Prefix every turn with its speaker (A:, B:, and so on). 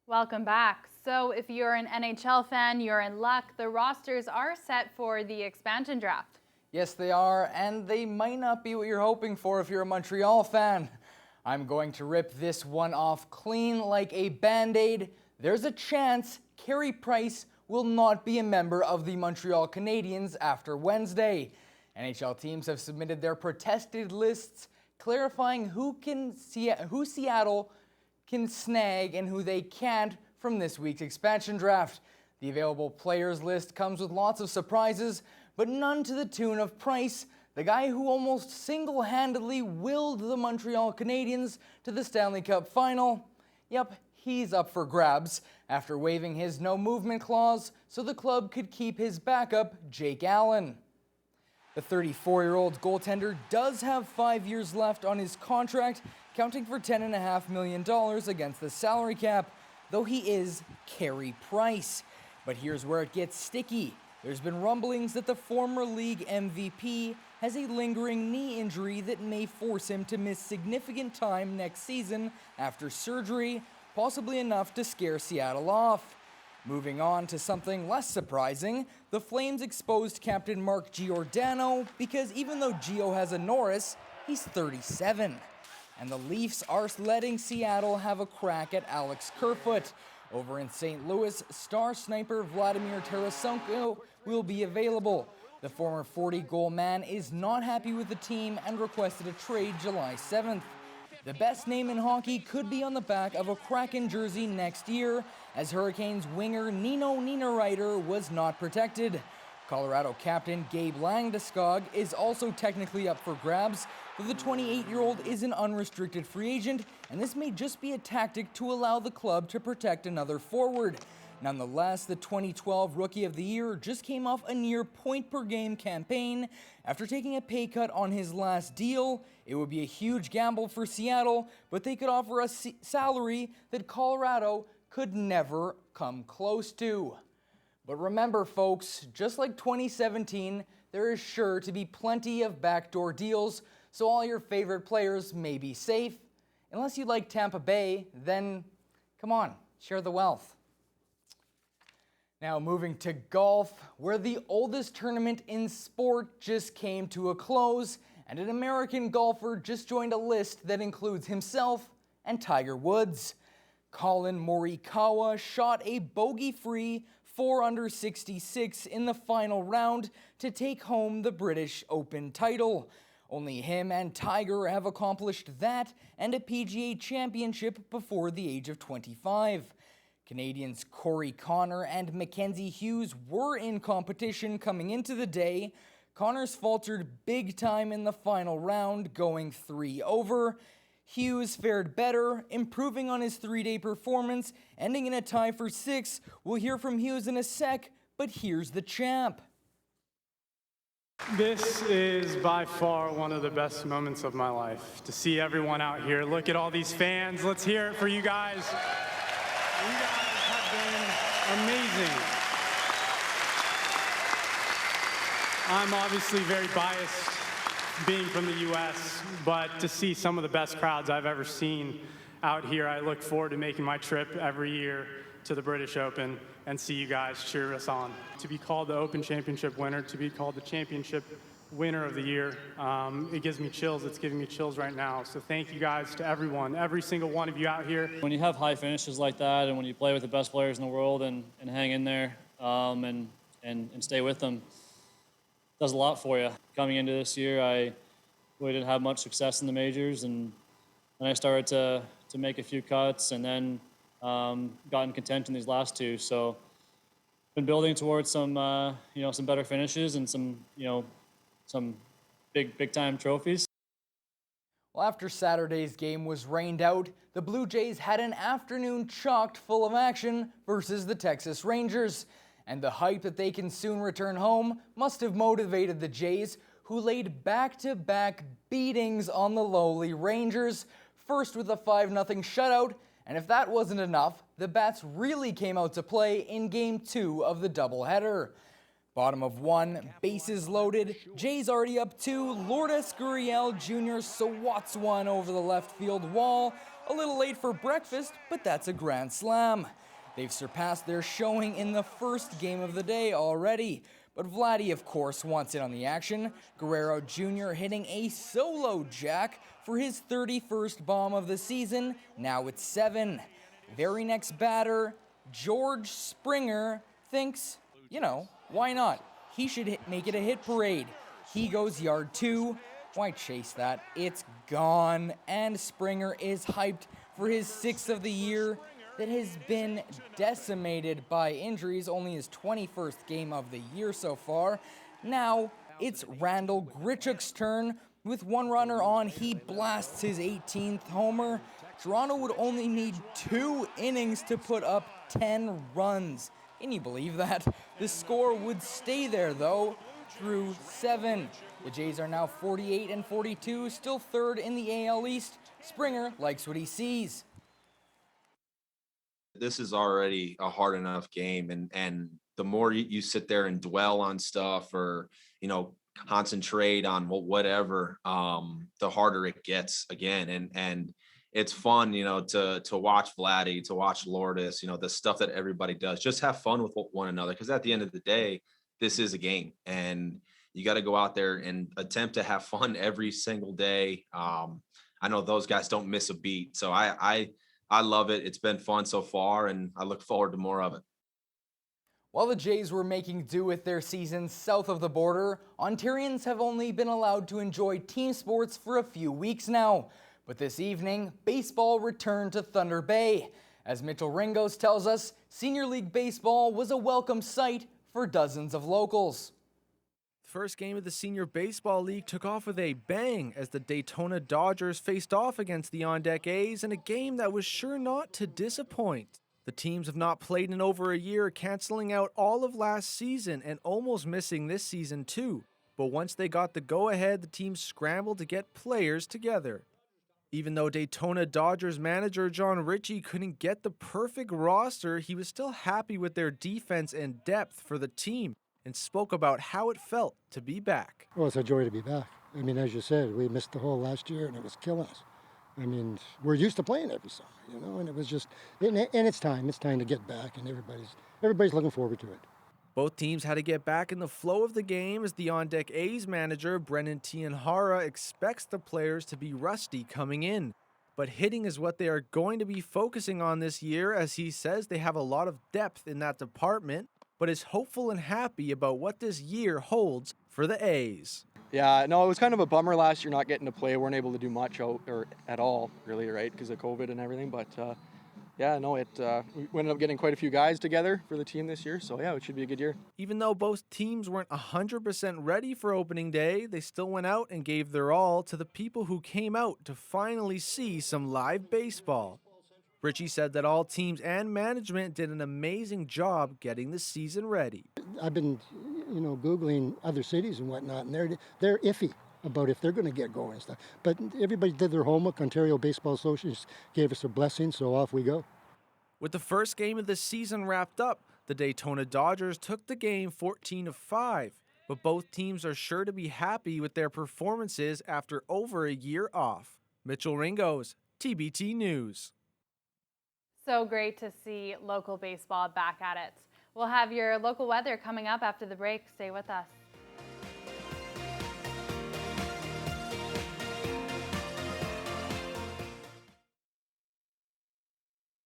A: Welcome back. So if you're an NHL fan, you're in luck. The rosters are set for the expansion draft.
B: Yes, they are, and they might not be what you're hoping for if you're a Montreal fan. I'm going to rip this one off clean like a Band-Aid. There's a chance Carey Price will not be a member of the Montreal Canadiens after Wednesday. NHL teams have submitted their protested lists clarifying who Seattle can snag and who they can't from this week's expansion draft. The available players list comes with lots of surprises, but none to the tune of Price, the guy who almost single-handedly willed the Montreal Canadiens to the Stanley Cup final. Yep, he's up for grabs after waiving his no-movement clause so the club could keep his backup, Jake Allen. The 34-year-old goaltender does have 5 years left on his contract, counting for $10.5 million against the salary cap, though he is Carey Price. But here's where it gets sticky. There's been rumblings that the former league MVP has a lingering knee injury that may force him to miss significant time next season after surgery, possibly enough to scare Seattle off. Moving on to something less surprising, the Flames exposed captain Mark Giordano because even though Gio has a Norris, he's 37. And the Leafs are letting Seattle have a crack at Alex Kerfoot. Over in St. Louis, star sniper Vladimir Tarasenko will be available. The former 40-goal man is not happy with the team and requested a trade July 7th. The best name in hockey could be on the back of a Kraken jersey next year, as Hurricanes winger Nino Niederreiter was not protected. Colorado captain Gabe Landeskog is also technically up for grabs, though the 28-year-old is an unrestricted free agent, and this may just be a tactic to allow the club to protect another forward. Nonetheless, the 2012 Rookie of the Year just came off a near point-per-game campaign. After taking a pay cut on his last deal, it would be a huge gamble for Seattle, but they could offer a salary that Colorado could never come close to. But remember, folks, just like 2017, there is sure to be plenty of backdoor deals, so all your favorite players may be safe. Unless you like Tampa Bay, then come on, share the wealth. Now moving to golf, where the oldest tournament in sport just came to a close, and an American golfer just joined a list that includes himself and Tiger Woods. Colin Morikawa shot a bogey-free 4 under 66 in the final round to take home the British Open title. Only him and Tiger have accomplished that and a PGA championship before the age of 25. Canadians Corey Connor and Mackenzie Hughes were in competition coming into the day. Connors faltered big time in the final round, going 3 over. Hughes fared better, improving on his 3-day performance, ending in a tie for 6. We'll hear from Hughes in a sec, but here's the champ.
C: This is by far one of the best moments of my life. To see everyone out here, look at all these fans. Let's hear it for you guys. You guys have been amazing. I'm obviously very biased being from the U.S., but to see some of the best crowds I've ever seen out here, I look forward to making my trip every year to the British Open and see you guys cheer us on. To be called the Open Championship winner, to be called the championship winner of the year, it gives me chills. It's giving me chills right now. So thank you guys to everyone, every single one of you out here.
D: When you have high finishes like that and when you play with the best players in the world and hang in there and stay with them, it does a lot for you. Coming into this year, I really didn't have much success in the majors, and then I started to make a few cuts and then got in contention these last 2. So been building towards some some better finishes and some big time trophies.
B: Well, after Saturday's game was rained out, the Blue Jays had an afternoon chocked full of action versus the Texas Rangers. And the hype that they can soon return home must have motivated the Jays, who laid back-to-back beatings on the lowly Rangers, first with a 5-0 shutout, and if that wasn't enough, the Bats really came out to play in Game 2 of the doubleheader. Bottom of 1, bases loaded, Jays already up 2, Lourdes Gurriel Jr. swats one over the left field wall, A little late for breakfast, but that's a grand slam. They've surpassed their showing in the first game of the day already. But Vladdy, of course, wants in on the action. Guerrero Jr. hitting a solo jack for his 31st bomb of the season. Now it's 7. Very next batter, George Springer, thinks, why not? He should make it a hit parade. He goes yard 2. Why chase that? It's gone. And Springer is hyped for his 6th of the year that has been decimated by injuries, only his 21st game of the year so far. Now it's Randall Grichuk's turn. With one runner on, he blasts his 18th homer. Toronto would only need 2 innings to put up 10 runs. Can you believe that? The score would stay there though through 7. The Jays are now 48 and 42, still 3rd in the AL East. Springer likes what he sees.
E: This is already a hard enough game, and the more you sit there and dwell on stuff or concentrate on whatever, the harder it gets again. And it's fun to watch Vladdy, to watch Lourdes, the stuff that everybody does. Just have fun with one another, because at the end of the day, this is a game, and you got to go out there and attempt to have fun every single day. I know those guys don't miss a beat, so I love it. It's been fun so far, and I look forward to more of it.
B: While the Jays were making do with their season south of the border, Ontarians have only been allowed to enjoy team sports for a few weeks now. But this evening, baseball returned to Thunder Bay. As Mitchell Ringos tells us, Senior League Baseball was a welcome sight for dozens of locals.
F: The first game of the Senior Baseball League took off with a bang as the Daytona Dodgers faced off against the On Deck A's in a game that was sure not to disappoint. The teams have not played in over a year, canceling out all of last season and almost missing this season too. But once they got the go-ahead, the teams scrambled to get players together. Even though Daytona Dodgers manager John Ritchie couldn't get the perfect roster, he was still happy with their defense and depth for the team and spoke about how it felt to be back.
G: Well, it's a joy to be back. I mean, as you said, we missed the whole last year and it was killing us. I mean, we're used to playing every summer, and it was just, and it's time to get back, and everybody's looking forward to it.
F: Both teams had to get back in the flow of the game as the On Deck A's manager Brennan Tianhara expects the players to be rusty coming in. But hitting is what they are going to be focusing on this year, as he says they have a lot of depth in that department, but is hopeful and happy about what this year holds for the A's.
H: Yeah, no, it was kind of a bummer last year not getting to play. Weren't able to do much or at all, really, right, because of COVID and everything. But we ended up getting quite a few guys together for the team this year. So yeah, it should be a good year.
F: Even though both teams weren't 100% ready for opening day, they still went out and gave their all to the people who came out to finally see some live baseball. Ritchie said that all teams and management did an amazing job getting the season ready.
G: I've been, Googling other cities and whatnot, and they're iffy about if they're going to get going and stuff. But everybody did their homework. Ontario Baseball Association gave us a blessing, so off we go.
F: With the first game of the season wrapped up, the Daytona Dodgers took the game 14-5. But both teams are sure to be happy with their performances after over a year off. Mitchell Ringos, TBT News.
A: So great to see local baseball back at it. We'll have your local weather coming up after the break. Stay with us.